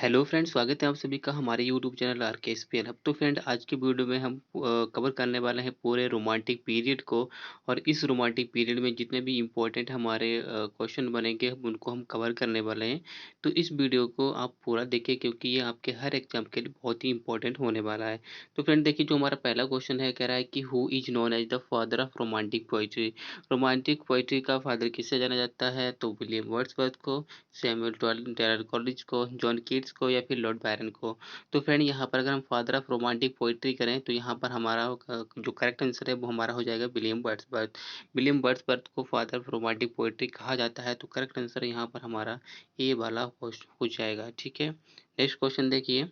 Hello friends, स्वागत है आप सभी का हमारे यूट्यूब चैनल आरकेएसपीएन हब। तो फ्रेंड, आज की वीडियो में हम कवर करने वाले हैं पूरे रोमांटिक पीरियड को। और इस रोमांटिक पीरियड में जितने भी इम्पोर्टेंट हमारे क्वेश्चन बनेंगे हम उनको हम कवर करने वाले हैं। तो इस वीडियो को आप पूरा देखें क्योंकि ये आपके हर एग्जाम के लिए बहुत ही इंपॉर्टेंट होने वाला है। तो फ्रेंड देखिए, जो हमारा पहला क्वेश्चन है कह रहा है कि who is known as the father of romantic poetry. Romantic poetry का फादर किससे जाना जाता है? तो विलियम वर्ड्सवर्थ को, सैमुअल टेलर कॉलेज को, जॉन कीट्स को या फिर लॉर्ड बायरन को। तो फ्रेंड यहाँ पर अगर हम फादर ऑफ रोमांटिक पोइट्री करें तो यहाँ पर हमारा जो करेक्ट आंसर है वो हमारा हो जाएगा विलियम वर्ड्सवर्थ। विलियम वर्ड्सवर्थ को फादर ऑफ रोमांटिक पोइट्री कहा जाता है, तो करेक्ट आंसर यहाँ पर हमारा ए वाला हो जाएगा। ठीक है, नेक्स्ट क्वेश्चन देखिए।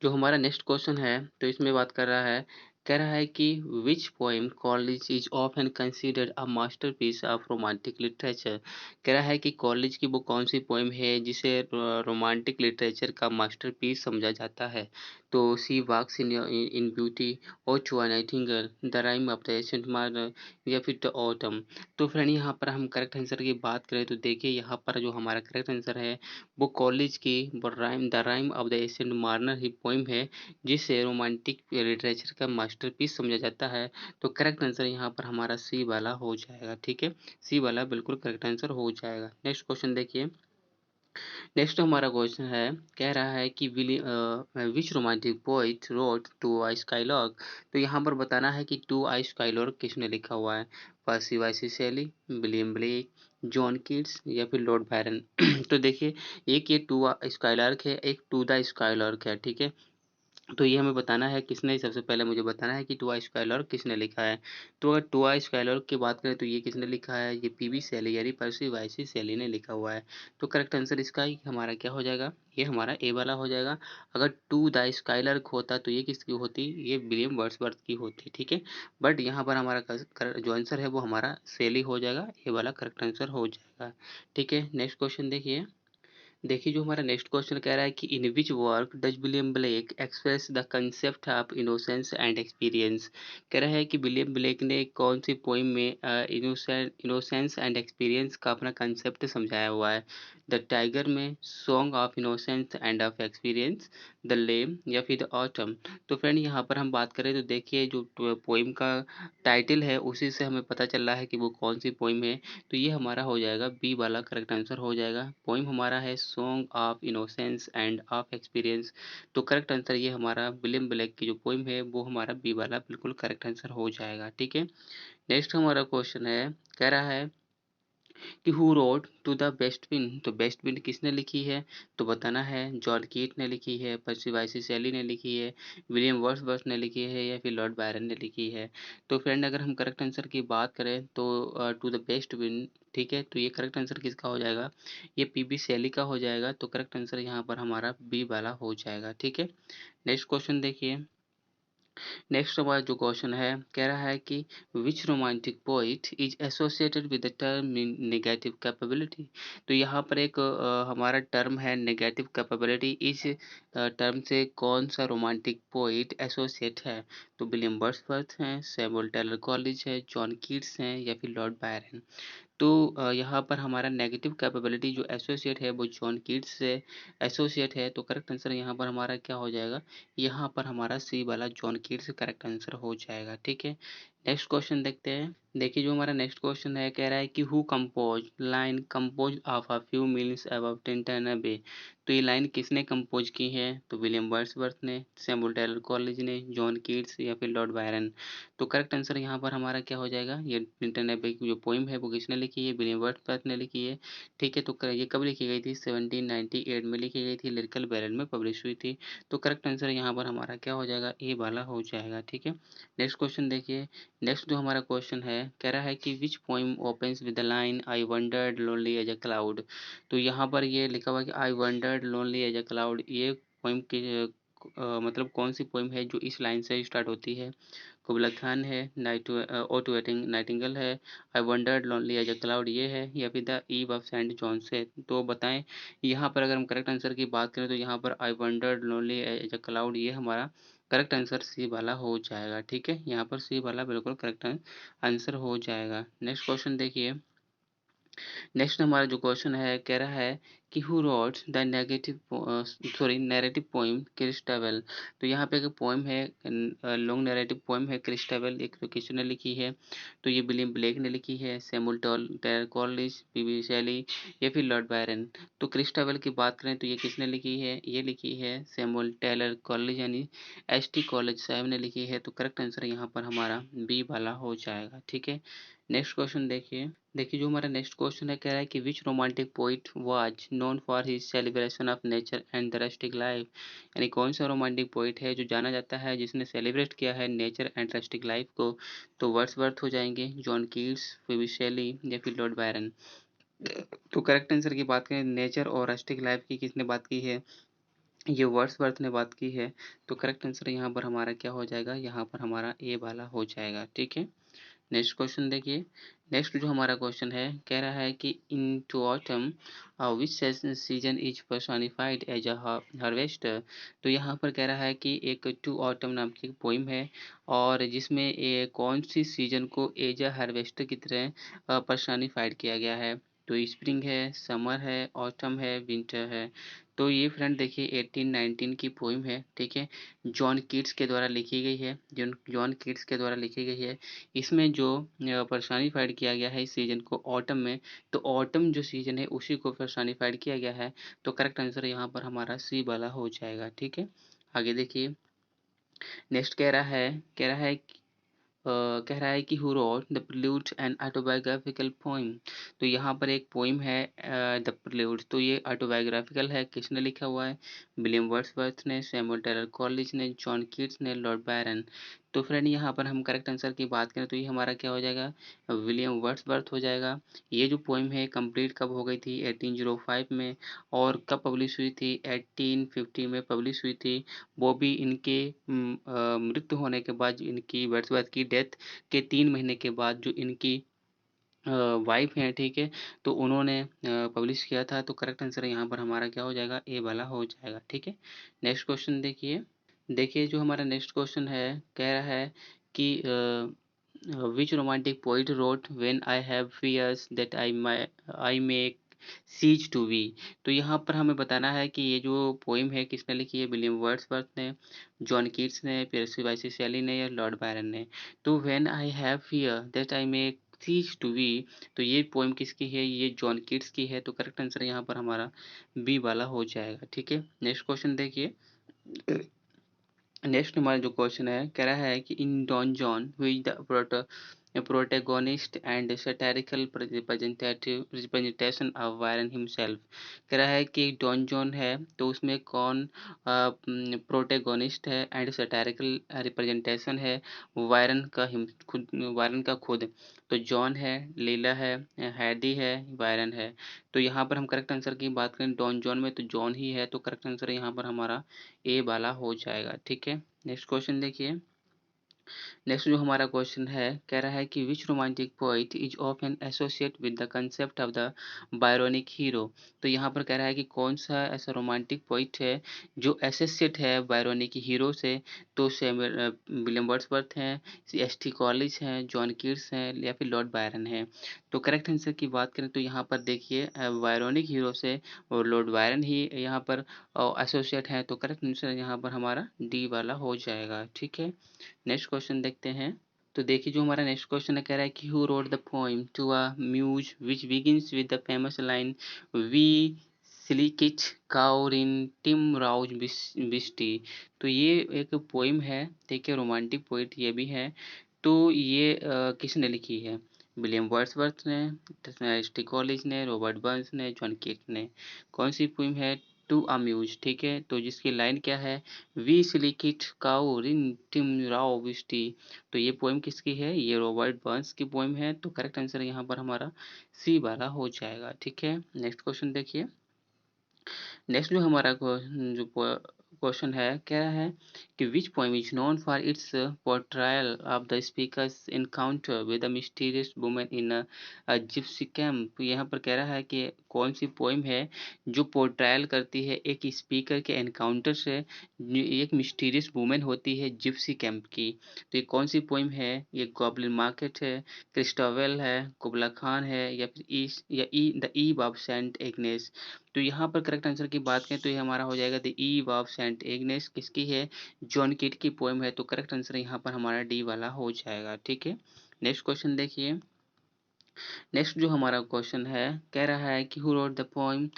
जो हमारा नेक्स्ट क्वेश्चन है तो इसमें बात कर रहा है, कह रहा है कि which poem college is often considered a masterpiece of romantic literature. कह रहा है कि कॉलेज की वो कौन सी पोएम है जिसे रोमांटिक लिटरेचर का मास्टरपीस समझा जाता है। तो she walks in beauty, ode to a nightingale, the rime of the ancient mariner या फिर द ऑटम। तो फ्रेंड यहाँ पर हम करेक्ट आंसर की बात करें तो देखिए यहाँ पर जो हमारा करेक्ट आंसर है वो कॉलेज की the rime of the ancient Marner he poem है जिसे रोमांटिक लिटरेचर का मास्टरपीस समझा जाता है। तो करेक्ट आंसर यहाँ पर हमारा सी वाला हो जाएगा। ठीक है, सी वाला बिल्कुल करेक्ट आंसर हो जाएगा। नेक्स्ट क्वेश्चन देखिए। नेक्स्ट हमारा क्वेश्चन है, कह रहा है कि which romantic poet road to आ स्काईलॉग। तो यहाँ पर बताना है कि टू आ स्काईलॉग किसने लिखा हुआ है। पर्सी वाइसी शैली, विलियम ब्लेक, जॉन कीट्स या फिर लॉर्ड बायरन। तो देखिए, एक ये टू आ स्काईलार्क है, एक टू द स्काईलॉर्क है। ठीक है, तो ये हमें बताना है किसने, सबसे पहले मुझे बताना है कि टू आ स्काईलॉर्क किसने लिखा है। तो अगर टू आ स्काईलॉर्क की बात करें तो ये किसने लिखा है, ये पीबी शैली यानी पर्सी वाइसी शैली ने लिखा हुआ है। तो करेक्ट आंसर इसका ही हमारा क्या हो जाएगा, ये हमारा ए वाला हो जाएगा। अगर टू द स्काईलर्क होता तो ये किसकी होती, ये विलियम वर्ड्सवर्थ की होती। ठीक है, बट यहाँ पर हमारा जो आंसर है वो हमारा शैली हो जाएगा, ए वाला करेक्ट आंसर हो जाएगा। ठीक है, नेक्स्ट क्वेश्चन देखिए। देखिए, जो हमारा नेक्स्ट क्वेश्चन कह रहा है कि in which work does William Blake express the concept of innocence and experience. कह रहा है कि विलियम ब्लेक ने कौन सी पोइम में इनोसेंस एंड एक्सपीरियंस का अपना कंसेप्ट समझाया हुआ है। द टाइगर में, song of innocence and of experience, the lamb या फिर द ऑटम। तो फ्रेंड यहाँ पर हम बात करें तो देखिए, जो पोइम का टाइटल है उसी से हमें पता चल रहा है कि वो कौन सी पोइम है। तो ये हमारा हो जाएगा बी वाला करेक्ट आंसर हो जाएगा। पोइम हमारा है song of innocence and of experience. तो करेक्ट आंसर ये हमारा विलियम ब्लेक की जो पोइम है वो हमारा बी वाला बिल्कुल करेक्ट आंसर हो जाएगा। ठीक है, नेक्स्ट हमारा क्वेश्चन है, कह रहा है कि हु रोड टू द बेस्टविन। तो बेस्टविन किसने लिखी है, तो बताना है जॉन कीट ने लिखी है, पर्सी वाइसी शैली ने लिखी है, विलियम वर्ड्सवर्थ ने लिखी है या फिर लॉर्ड बायरन ने लिखी है। तो फ्रेंड अगर हम करेक्ट आंसर की बात करें तो टू द बेस्टविन, ठीक है, तो ये करेक्ट आंसर किसका हो जाएगा, ये पीबी शैली का हो जाएगा। तो करेक्ट आंसर यहाँ पर हमारा बी वाला हो जाएगा। ठीक है, नेक्स्ट क्वेश्चन देखिए। नेक्स्ट हमारा जो क्वेश्चन है कह रहा है कि which romantic poet is associated with the term negative capability. तो यहाँ पर एक हमारा टर्म है नेगेटिव कैपेबिलिटी। इस टर्म से कौन सा रोमांटिक पोइट एसोसिएट है। तो विलियम वर्ड्सवर्थ हैं, सैमुअल टेलर कॉलेज है, जॉन कीट्स हैं या फिर लॉर्ड बायरन। तो यहाँ पर हमारा नेगेटिव कैपेबिलिटी जो एसोसिएट है वो जॉन कीट्स से एसोसिएट है। तो करेक्ट आंसर यहाँ पर हमारा क्या हो जाएगा, यहाँ पर हमारा सी वाला जॉन कीट्स करेक्ट आंसर हो जाएगा। ठीक है, नेक्स्ट क्वेश्चन देखते हैं। देखिए, जो हमारा नेक्स्ट क्वेश्चन है कह रहा है कि who compose line compose of a few meals above Tintern अबे। तो ये लाइन किसने कंपोज की है, तो विलियम वर्ड्सवर्थ ने, सैमुअल टेलर कॉलेज ने, जॉन कीट्स या फिर लॉर्ड बायरन। तो करेक्ट आंसर यहाँ पर हमारा क्या हो जाएगा, ये टिंटन अबे की जो पोइम है वो किसने लिखी है, विलियम वर्ड्सवर्थ ने लिखी है। ठीक है, तो ये कब लिखी गई थी, 1798 में लिखी गई थी, लिरिकल बैरल में पब्लिश हुई थी। तो करेक्ट आंसर यहाँ पर हमारा क्या हो जाएगा, ए वाला हो जाएगा। ठीक है, नेक्स्ट क्वेश्चन देखिए। नेक्स्ट जो हमारा क्वेश्चन है कह रहा है कि which poem opens with the line I wandered lonely as a cloud. तो यहाँ पर ये लिखा हुआ है कि I wandered lonely as a cloud. ये पोइम की मतलब कौन सी पोइम है जो इस लाइन से स्टार्ट होती है। कुबला खान है, ओ टू नाइटिंगल है, I wandered lonely as a cloud ये है या फिर the ewe of Saint John's है। तो बताएं, यहाँ पर अगर हम करेक्ट आंसर की बात करें तो यहाँ पर I wandered lonely as a cloud ये हमारा करेक्ट आंसर सी वाला हो जाएगा। ठीक है, यहाँ पर सी वाला बिल्कुल करेक्ट आंसर हो जाएगा। नेक्स्ट क्वेश्चन देखिए। नेक्स्ट हमारा जो क्वेश्चन है कह रहा है कि who wrote the narrative poem Christabel. तो यहाँ पे एक पोइम है, लॉन्ग नैरेटिव पोइम है क्रिस्टाबेल, एक तो किसने ने लिखी है, तो ये विलियम ब्लेक ने लिखी है, सैमुअल टेलर कॉलिंज, पीबी शेली या फिर लॉर्ड बायरन। तो क्रिस्टाबेल की बात करें तो ये किसने लिखी है, ये लिखी है सैमुअल टेलर कॉलिंज यानी एस.टी. कॉलेज साहब ने लिखी है। तो करेक्ट आंसर यहाँ पर हमारा बी वाला हो जाएगा। ठीक है, नेक्स्ट क्वेश्चन देखिए। देखिए जो हमारा नेक्स्ट क्वेश्चन है कह रहा है कि which romantic poet was known for his celebration of nature and the rustic life. यानी कौन सा रोमांटिक पोइट है जो जाना जाता है जिसने सेलिब्रेट किया है नेचर एंड रस्टिक लाइफ को। तो वर्ड्सवर्थ हो जाएंगे, जॉन कीट्स, फिलिप शेली या फिर लॉर्ड बायरन। तो करेक्ट आंसर की बात करें नेचर और रस्टिक लाइफ की किसने बात की है, ये वर्ड्सवर्थ ने बात की है। तो करेक्ट आंसर यहाँ पर हमारा क्या हो जाएगा, यहाँ पर हमारा ए वाला हो जाएगा। ठीक है, नेक्स्ट क्वेश्चन देखिए। नेक्स्ट जो हमारा क्वेश्चन है कह रहा है कि in to autumn which season is personified as a harvester. तो यहाँ पर कह रहा है कि एक टू ऑटम नाम की पोइम है और जिसमें कौन सी सीजन को एज अ हार्वेस्टर की तरह पर्सोनिफाइड किया गया है। तो स्प्रिंग है, समर है, ऑटम है, विंटर है। तो ये फ्रेंड देखिए 1819 की पोइम है। ठीक है, जॉन कीट्स के द्वारा लिखी गई है, जॉन कीट्स के द्वारा लिखी गई है। इसमें जो पर्सोनिफाइड किया गया है इस सीजन को ऑटम में, तो ऑटम जो सीजन है उसी को पर्सोनिफाइड किया गया है। तो करेक्ट आंसर यहाँ पर हमारा सी वाला हो जाएगा। ठीक है, आगे देखिए। नेक्स्ट कह रहा है कह रहा है कि who wrote the prelude and autobiographical poem. तो यहाँ पर एक पोइम है द प्रिल्यूड, तो ये ऑटोबायोग्राफिकल है, किसने लिखा हुआ है, विलियम वर्ड्सवर्थ ने, सैमुअल टेलर कॉलिंज ने, जॉन कीट्स ने, लॉर्ड बायरन। तो फ्रेंड यहाँ पर हम करेक्ट आंसर की बात करें तो ये हमारा क्या हो जाएगा, विलियम वर्ड्सवर्थ हो जाएगा। ये जो पोइम है कंप्लीट कब हो गई थी, 1805 में, और कब पब्लिश हुई थी, 1850 में पब्लिश हुई थी। वो भी इनके मृत्यु होने के बाद, इनकी वर्ड्सवर्थ की डेथ के 3 महीने के बाद जो इनकी वाइफ हैं, ठीक है, तो उन्होंने पब्लिश किया था। तो करेक्ट आंसर यहाँ पर हमारा क्या हो जाएगा, ए वाला हो जाएगा। ठीक है, नेक्स्ट क्वेश्चन देखिए। देखिए जो हमारा नेक्स्ट क्वेश्चन है कह रहा है कि which romantic poet wrote when I have fears that I may cease to be. तो यहाँ पर हमें बताना है कि ये जो पोइम है किसने लिखी है, विलियम वर्ड्सवर्थ ने, जॉन कीट्स ने, पेर्सी बाइसी शैली ने या लॉर्ड बायरन ने। तो when I have fear that I may cease to be, तो ये पोइम किसकी है, ये जॉन कीट्स की है। तो करेक्ट आंसर यहाँ पर हमारा बी वाला हो जाएगा। ठीक है, नेक्स्ट क्वेश्चन देखिए। नेक्स्ट हमारा जो क्वेश्चन है कह रहा है कि in Don Juan who is the protagonist and satirical representation of Byron himself। कह रहा है कि डॉन जॉन है तो उसमें कौन प्रोटेगोनिस्ट है एंड सटारिकल रिप्रेजेंटेशन है वायरन का खुद, वायरन का खुद। तो जॉन है, लीला है, हैडी है, वायरन है। तो यहाँ पर हम करेक्ट आंसर की बात करें डॉन जॉन में तो जॉन ही है। तो करेक्ट आंसर यहाँ पर हमारा ए वाला हो जाएगा। ठीक है, नेक्स्ट क्वेश्चन देखिए। नेक्स्ट जो हमारा क्वेश्चन है कह रहा है कि which romantic poet is often associate with the concept of the Byronic hero. तो यहाँ पर कह रहा है कि कौन सा ऐसा रोमांटिक पोइट है जो एसोसिएट है बायरोनिक हीरो से। तो विलियम वर्ड्सवर्थ हैं, एस.टी. कॉलेज हैं, जॉन कीट्स हैं या फिर लॉर्ड बायरन है। तो करेक्ट आंसर की बात करें तो यहाँ पर देखिए बायरोनिक हीरो से और लॉर्ड बायरन ही यहाँ पर एसोसिएट हैं। तो करेक्ट आंसर यहाँ पर हमारा डी वाला हो जाएगा। ठीक है, नेक्स्ट क्वेश्चन देखते हैं। तो देखिए जो हमारा नेक्स्ट क्वेश्चन है कह रहा है कि who wrote the poem to a muse which begins with the famous line wee sleekit cow'rin tim'rous beastie. तो ये एक पोइम है, ठीक है, रोमांटिक पोइट ये भी है। तो ये किसने लिखी है, विलियम वर्ड्सवर्थ ने, एस.टी. कॉलेज ने, रॉबर्ट बर्न्स ने, जॉन कीट्स ने। कौन सी पोइम है, टू अम्यूज, ठीक है, तो जिसकी लाइन क्या है, we sleekit cow'rin Tim Rao विस्टी। तो ये पोएम किसकी है, ये रॉबर्ट बर्न्स की पोएम है। तो करेक्ट आंसर यहाँ पर हमारा सी वाला हो जाएगा। ठीक है, नेक्स्ट क्वेश्चन देखिए। नेक्स्ट जो हमारा जो क्वेश्चन है कह रहा है कि which poem is known for its portrayal of the speaker's encounter with a mysterious woman in a gypsy camp. यहाँ पर कह रहा है कि कौन सी पोइम है जो पोर्ट्रायल करती है एक स्पीकर के एनकाउंटर से एक मिस्टीरियस वुमेन होती है जिप्सी कैंप की। तो ये कौन सी पोइम है? ये गॉब्लिन मार्केट है, क्रिस्टोवेल है, कुबला खान है, या फिर the ewe of Saint Agnes. तो यहाँ पर करेक्ट आंसर की बात करें तो ये हमारा हो जाएगा the ewe of Saint Agnes. किसकी है? जॉन कीट की पोइम है। तो करेक्ट आंसर यहाँ पर हमारा डी वाला हो जाएगा। ठीक है, नेक्स्ट क्वेश्चन देखिए। नेक्स्ट जो हमारा क्वेश्चन है, कह रहा है कि who wrote the poem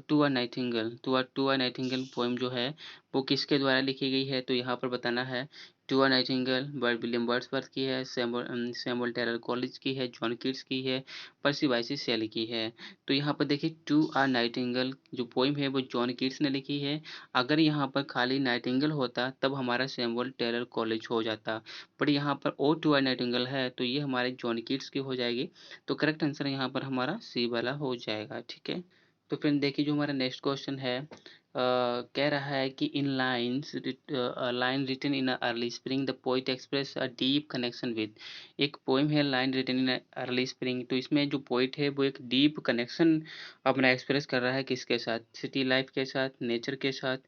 to a nightingale. To a nightingale poem जो है वो किसके द्वारा लिखी गई है? तो यहाँ पर बताना है। To a nightingale William Wordsworth की है, सैमुअल टेलर कॉलेज की है, जॉन कीट्स की है, पर्सी बाइसी शेली की है। तो यहाँ पर देखिए टू अ नाइटिंगेल जो पोइम है वो जॉन कीट्स ने लिखी है। अगर यहाँ पर खाली नाइटिंगेल होता तब हमारा सैमुअल टेलर कॉलेज हो जाता, बट यहाँ पर ओ टू अ नाइटिंगेल है तो ये हमारे जॉन कीट्स की हो जाएगी। तो करेक्ट आंसर यहाँ पर हमारा सी वाला हो जाएगा। ठीक है, तो फ्रेंड देखिए जो हमारा नेक्स्ट क्वेश्चन है, कह रहा है कि in lines line written in early spring the poet express a deep connection with. एक पोइम है line written in early spring, तो इसमें जो पोइट है वो एक डीप कनेक्शन अपना एक्सप्रेस कर रहा है किसके साथ? सिटी लाइफ के साथ, नेचर के साथ,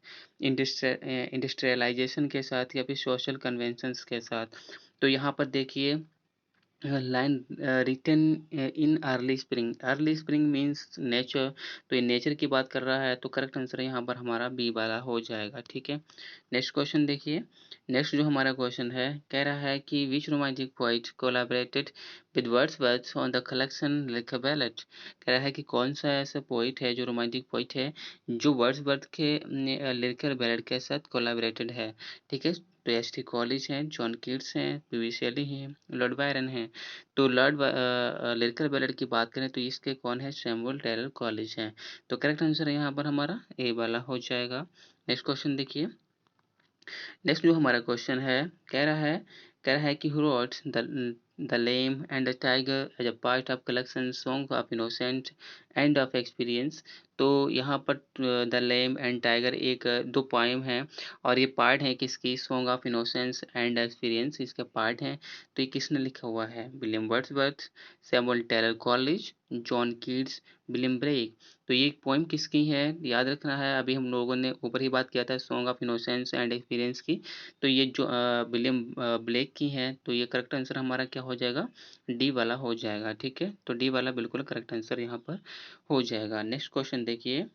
इंडस्ट्रियलाइजेशन के साथ, या फिर सोशल कन्वेंशंस के साथ। तो यहाँ पर देखिए line written in early spring means nature, तो ये नेचर की बात कर रहा है। तो करेक्ट आंसर यहाँ पर हमारा बी वाला हो जाएगा। ठीक है, नेक्स्ट क्वेश्चन देखिए। नेक्स्ट जो हमारा क्वेश्चन है, कह रहा है कि which romantic poet collaborated with Wordsworth on the collection lyrical ballad. कह रहा है कि कौन सा ऐसा पोइट है जो रोमांटिक पोइट है जो वर्ड्सवर्थ के लिरिकल बैलेट के साथ कोलैबोरेटेड है। ठीक है, तो एस टी कॉलेज हैं, जॉन कीट्स हैं, पी वी शेली हैं, लॉर्ड बायरन हैं। तो लिरिकल बैलेट की बात करें तो इसके कौन है? सैमुअल टेलर कॉलेज हैं। तो करेक्ट आंसर यहाँ पर हमारा ए वाला हो जाएगा। नेक्स्ट क्वेश्चन देखिए। नेक्स्ट जो हमारा क्वेश्चन है, कह रहा है कि who wrote the lamb and the tiger as a part of collection song of innocent and of experience. तो यहाँ पर द लेम एंड टाइगर एक दो पोइम है और ये पार्ट है किसकी? Song of innocence and experience इसके पार्ट हैं। तो ये किसने लिखा हुआ है? William Wordsworth, Samuel Taylor Coleridge, John Keats, William Blake. तो ये पोइम किसकी है? याद रखना है, अभी हम लोगों ने ऊपर ही बात किया था song of innocence and experience की। तो ये जो विलियम ब्लेक की है, तो ये करेक्ट आंसर हमारा क्या हो जाएगा? डी वाला हो जाएगा। ठीक है, तो डी वाला बिल्कुल करेक्ट आंसर यहाँ पर हो जाएगा। नेक्स्ट क्वेश्चन देखिए।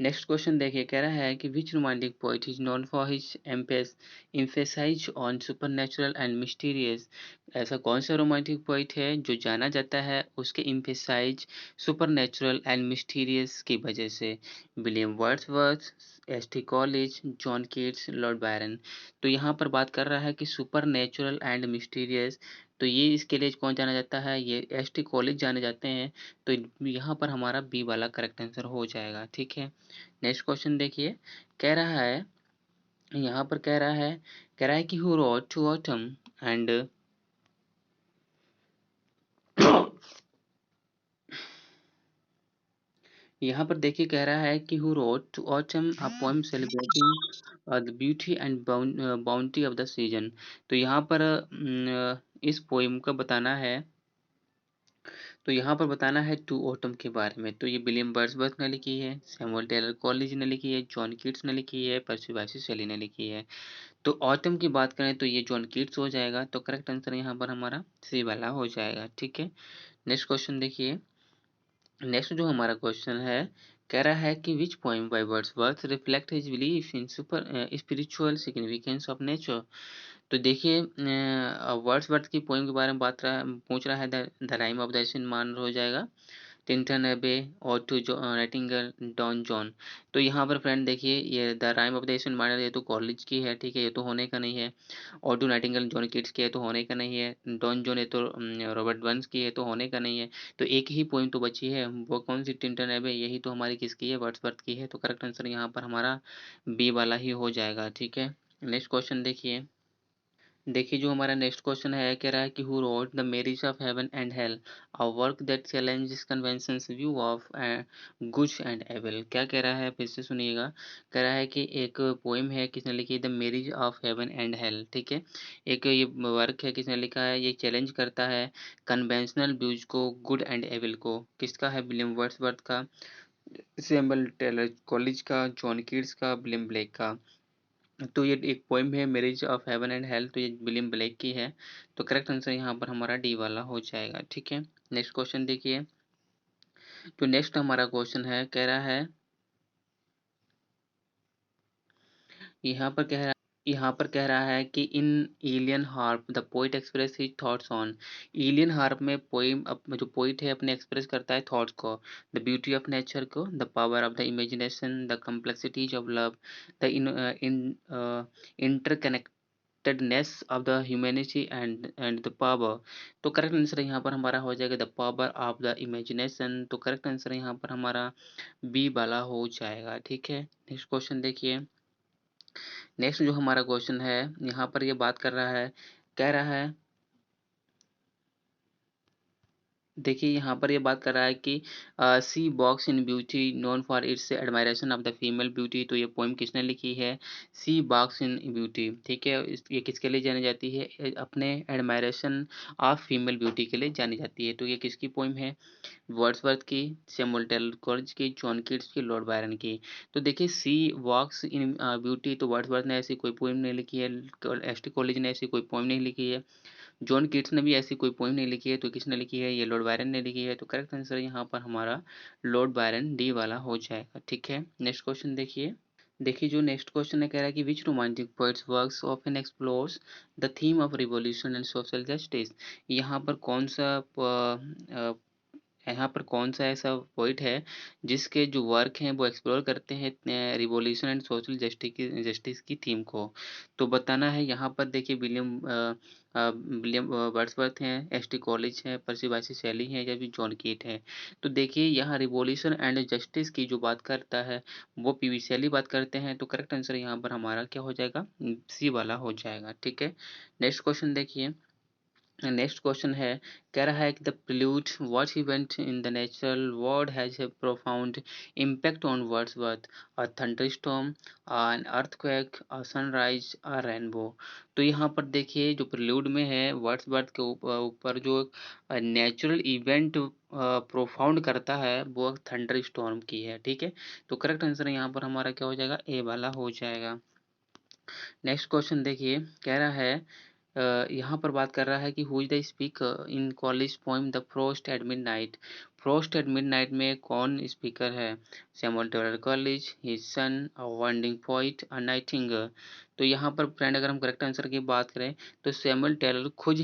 नेक्स्ट क्वेश्चन देखिए, कह रहा है कि which romantic poet is known for his emphasize on supernatural and mysterious. ऐसा कौन सा रोमांटिक पोइट है जो जाना जाता है उसके एम्फेसाइज सुपरनैचुरल एंड मिस्टीरियस की वजह से? William Wordsworth, S T college, John Keats, Lord Byron. तो यहाँ पर बात कर रहा है कि सुपरनैचुरल एंड मिस्टीरियस, तो ये इसके लिए कौन जाना जाता है? ये एस टी कॉलेज जाने जाते हैं। तो यहाँ पर हमारा बी वाला करेक्ट आंसर हो जाएगा। ठीक है, नेक्स्ट क्वेश्चन देखिए। कह रहा है, यहाँ पर कह रहा है कि who wrote to autumn and यहाँ पर देखिए कह रहा है कि who wrote to autumn a poem celebrating the beauty and bounty of the season. तो यहाँ पर इस पोएम का बताना है, तो यहाँ पर बताना है टू ऑटम के बारे में। तो ये विलियम वर्ड्सवर्थ ने लिखी है, सैमुअल टेलर कॉलेज ने लिखी है, जॉन कीट्स ने लिखी है, पर्सी बाइसी शेली ने लिखी है। तो ऑटम की बात करें तो ये जॉन कीट्स हो जाएगा। तो करेक्ट आंसर यहाँ पर हमारा सी वाला हो जाएगा। ठीक है, नेक्स्ट क्वेश्चन देखिए। नेक्स्ट जो हमारा क्वेश्चन है, कह रहा है कि which poem by Wordsworth reflect his belief in super spiritual significance of nature. तो देखिए वर्ड्सवर्थ की पोएम के बारे में पूछ रहा है। The rime of the Asian मान हो जाएगा, टिंटन एबे, और टू नाइटिंगेल, डॉन जॉन। तो यहाँ पर फ्रेंड देखिए ये the rime of the Asian minor ये तो कॉलेज की है। ठीक है, ये तो होने का नहीं है। और टू नाइटिंगेल जॉन किट्स की है तो होने का नहीं है। डॉन जॉन ये तो रॉबर्ट बर्न्स की है तो होने का नहीं है। तो एक ही पोइम तो बची है, वो कौन सी? टिंटन एबे, यही तो हमारी किसकी है? वर्ड्सवर्थ की है। तो करेक्ट आंसर यहाँ पर हमारा बी वाला ही हो जाएगा। ठीक है, नेक्स्ट क्वेश्चन देखिए। देखिए जो हमारा नेक्स्ट क्वेश्चन है कह रहा है कि who wrote the marriage of heaven and hell, a work that challenges conventions view of good and evil. क्या कह रहा है, फिर से सुनिएगा। कह रहा है कि एक पोइम है, किसने लिखी, the marriage of heaven and hello, ठीक है। एक ये वर्क है, किसने लिखा है, ये चैलेंज करता है कन्वेंशनल व्यूज को, गुड एंड एविल को। किसका है, विलियम वर्ड्सवर्थ का, सैमुअल टेलर कॉलेज का, जॉन कीट्स का, विलियम ब्लेक का। तो ये एक पोइम है marriage of heaven and hello, तो ये विलियम ब्लेक की है। तो करेक्ट आंसर यहाँ पर हमारा डी वाला हो जाएगा, ठीक है। नेक्स्ट क्वेश्चन देखिए। जो नेक्स्ट हमारा क्वेश्चन है कह रहा है, यहाँ पर कह रहा यहाँ पर कह रहा है कि in Aeolian harp the poet express his thoughts on. Aeolian harp में पोइम जो पोइट है अपने एक्सप्रेस करता है थॉट्स को, द ब्यूटी ऑफ नेचर को, the power of the imagination, the complexities of love, the interconnectedness of the humanity and the power. तो correct answer यहाँ पर हमारा हो जाएगा the power of the imagination. तो करेक्ट आंसर यहाँ पर हमारा बी वाला हो जाएगा, ठीक है। नेक्स्ट क्वेश्चन देखिए। नेक्स्ट जो हमारा क्वेश्चन है यहाँ पर ये बात कर रहा है, कह रहा है, देखिए यहाँ पर ये बात कर रहा है कि she walks in beauty known for its admiration of the female beauty. तो ये पोइम किसने लिखी है, सी बॉक्स इन ब्यूटी, ठीक है। ये किसके लिए जानी जाती है, अपने एडमायरेशन ऑफ फीमेल ब्यूटी के लिए जानी जाती है। तो ये किसकी पोइम है, वर्ड्सवर्थ की, सैमुअल टेलर कॉलेज की, जॉन कीट्स की, लॉर्ड बायरन की। तो देखिए सी वॉक्स इन ब्यूटी, तो वर्ड्सवर्थ ने ऐसी कोई पोइम नहीं लिखी है, एस टी कॉलेज ने ऐसी कोई पोइम नहीं लिखी है, जॉन कीट्स ने भी ऐसी कोई पोइम नहीं लिखी है। तो किसने लिखी है, ये लॉर्ड बायरन ने लिखी है। तो करेक्ट आंसर यहाँ पर हमारा लॉर्ड बायरन डी वाला हो जाएगा, ठीक है। नेक्स्ट क्वेश्चन देखिए। देखिए जो नेक्स्ट क्वेश्चन है कह रहा है कि which romantic poet's works often explores the theme of revolution and social justice. यहाँ पर कौन सा यहाँ पर कौन सा ऐसा पोइट है जिसके जो वर्क हैं वो एक्सप्लोर करते हैं रिवॉल्यूशन एंड सोशल जस्टिस की थीम को। तो बताना है यहाँ पर। देखिए विलियम वर्ड्सवर्थ हैं, एस टी कॉलेज है, पर्सी बाइसी शैली है, या फिर जॉन कीट है। तो देखिए यहाँ रिवॉल्यूशन एंड जस्टिस की जो बात करता है वो पी वी शैली बात करते हैं। तो करेक्ट आंसर यहाँ पर हमारा क्या हो जाएगा, सी वाला हो जाएगा, ठीक है। नेक्स्ट क्वेश्चन देखिए। नेक्स्ट क्वेश्चन है, कह रहा है कि the prelude what event in the natural world has a profound impact on Wordsworth, a thunderstorm, an earthquake, a sunrise, a rainbow. तो यहाँ पर देखिए जो प्रिल्यूड में है वर्ड्सवर्थ के ऊपर जो नेचुरल इवेंट प्रोफाउंड करता है वो थंडर स्टॉर्म की है, ठीक है। तो करेक्ट आंसर यहाँ पर हमारा क्या हो जाएगा, ए वाला हो जाएगा। नेक्स्ट क्वेश्चन देखिए। कह रहा है यहाँ पर बात कर रहा है कि who is the speaker in Coleridge poem the frost at midnight. Frost at midnight में कौन स्पीकर है, Samuel Taylor Coleridge, his son, a wandering poet, a nightingale. तो यहाँ पर फ्रेंड अगर हम करेक्ट आंसर की बात करें तो सैमुअल टेलर खुद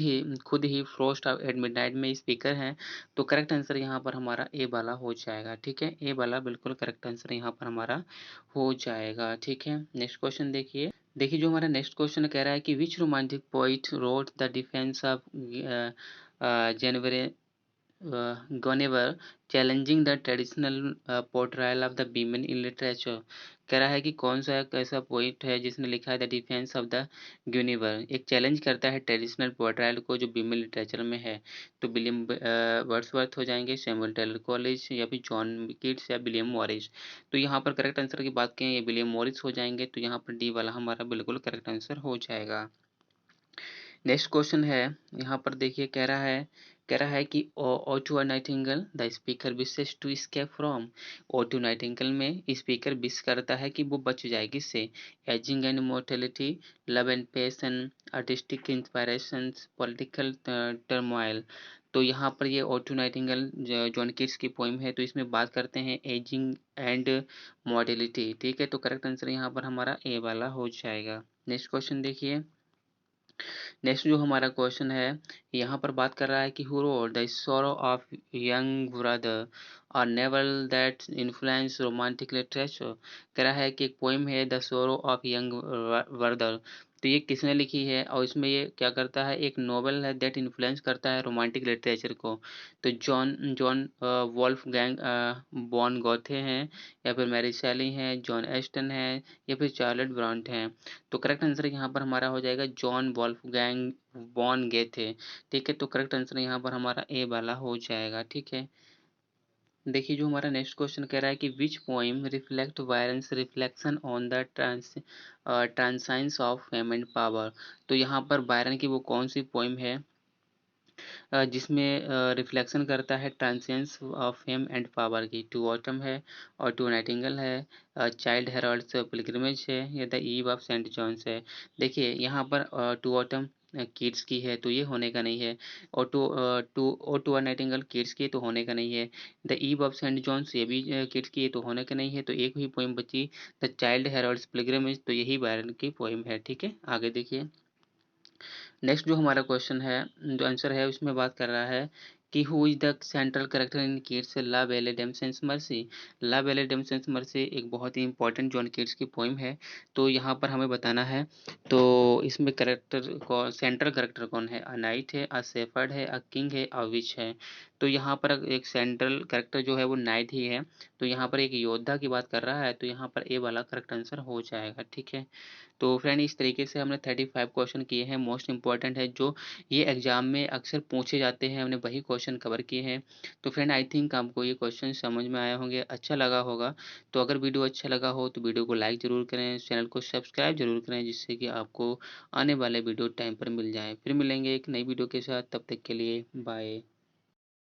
ही फ्रोस्ट एट मिडनाइट में स्पीकर हैं। तो करेक्ट आंसर यहाँ पर हमारा ए वाला हो जाएगा, ठीक है। ए वाला बिल्कुल करेक्ट आंसर यहाँ पर हमारा हो जाएगा, ठीक है। नेक्स्ट क्वेश्चन देखिए। देखिए जो हमारा नेक्स्ट क्वेश्चन कह रहा है कि which romantic poet wrote the defence of January Guinevere, challenging the traditional portrayal of the women in literature. कह रहा है कि कौन सा एक ऐसा पोइट है जिसने लिखा है द डिफेंस ऑफ द गुइनेवर, एक चैलेंज करता है ट्रेडिशनल पोर्ट्रायल को जो वीमेन लिटरेचर में है। तो विलियम वर्ड्सवर्थ हो जाएंगे, सैमुअल टेलर कॉलेज, या फिर जॉन कीट्स, या विलियम मॉरिस। तो यहाँ पर करेक्ट आंसर की बात करें ये विलियम मॉरिस हो जाएंगे। तो यहाँ पर डी वाला हमारा बिल्कुल करेक्ट आंसर हो जाएगा। नेक्स्ट क्वेश्चन है, यहाँ पर देखिए कह रहा है कि ode to nightingale the speaker wishes to escape from. Ode to nightingale में स्पीकर विश करता है कि वो बच जाए किससे, ageing and mortality, love and passion, artistic inspiration, political turmoil. तो यहाँ पर ये ओटो नाइटिंगेल जॉन कीट्स की पोइम है, तो इसमें बात करते हैं एजिंग एंड मोर्टेलिटी, ठीक है। तो करेक्ट आंसर यहाँ पर हमारा ए वाला हो जाएगा। नेक्स्ट क्वेश्चन देखिए। नेक्स्ट जो हमारा क्वेश्चन है यहाँ पर बात कर रहा है कि हु रोट द सोरो of young brother, a novel that influence romantic literature. कह रहा है कि एक पोएम है द सोरो ऑफ यंग वर्दर। तो ये किसने लिखी है और इसमें ये क्या करता है, एक नॉवेल है दैट इन्फ्लुएंस करता है रोमांटिक लिटरेचर को। तो जॉन जॉन वोल्फगैंग बॉन गोथे हैं, या फिर मैरी शैली हैं, जॉन एस्टन है, या फिर चार्लोट ब्रांट हैं। तो करेक्ट आंसर यहाँ पर हमारा हो जाएगा जॉन वोल्फगैंग बॉन गेथे। ठीक है, तो करेक्ट आंसर यहाँ पर हमारा ए वाला हो जाएगा। ठीक है, देखिए जो हमारा नेक्स्ट क्वेश्चन कह रहा है कि which poem reflect Byron's reflection on the transience of fame and power. तो यहाँ पर बायरन की वो कौन सी पोइम है जिसमें रिफ्लेक्शन करता है transience of fame and power की। टू ऑटम है, और टू नाइटिंगेल है, चाइल्ड हेरोल्ड्स पिलग्रिमेज है, या the ewe of Saint John's है। देखिए यहाँ पर टू ऑटम किड्स की है तो ये होने का नहीं है, और टू अ नाइटिंगेल किड्स की तो होने का नहीं है। The ewe of Saint John's ये भी किड्स की तो होने का नहीं है, तो एक ही पोइम बची द चाइल्ड हेरोल्ड्स पिलग्रिमेज, तो यही बायरन की पोइम है। ठीक है, आगे देखिए नेक्स्ट जो हमारा क्वेश्चन है, जो आंसर है उसमें बात कर रहा है कि who is the central character in Keats La Belle Dame sans Merci. La Belle Dame sans Merci एक बहुत ही इंपॉर्टेंट जॉन किड्स की पोइम है। तो यहाँ पर हमें बताना है, तो इसमें करेक्टर को सेंट्रल करेक्टर कौन है, अ नाइट है, अ शेफर्ड है, अ किंग है, अ विच है। तो यहाँ पर एक सेंट्रल करेक्टर जो है वो नाइट ही है, तो यहाँ पर एक योद्धा की बात कर रहा है, तो यहाँ पर ए वाला करेक्ट आंसर हो जाएगा। ठीक है, तो फ्रेंड इस तरीके से हमने 35 क्वेश्चन किए हैं, मोस्ट इंपॉर्टेंट है जो ये एग्जाम में अक्सर पूछे जाते हैं, हमने वही क्वेश्चन कवर किए हैं। तो फ्रेंड आई थिंक आपको ये क्वेश्चन समझ में आया होंगे, अच्छा लगा होगा। तो अगर वीडियो अच्छा लगा हो तो वीडियो को लाइक ज़रूर करें, चैनल को सब्सक्राइब जरूर करें, जिससे कि आपको आने वाले वीडियो टाइम पर मिल जाए। फिर मिलेंगे एक नई वीडियो के साथ, तब तक के लिए बाय।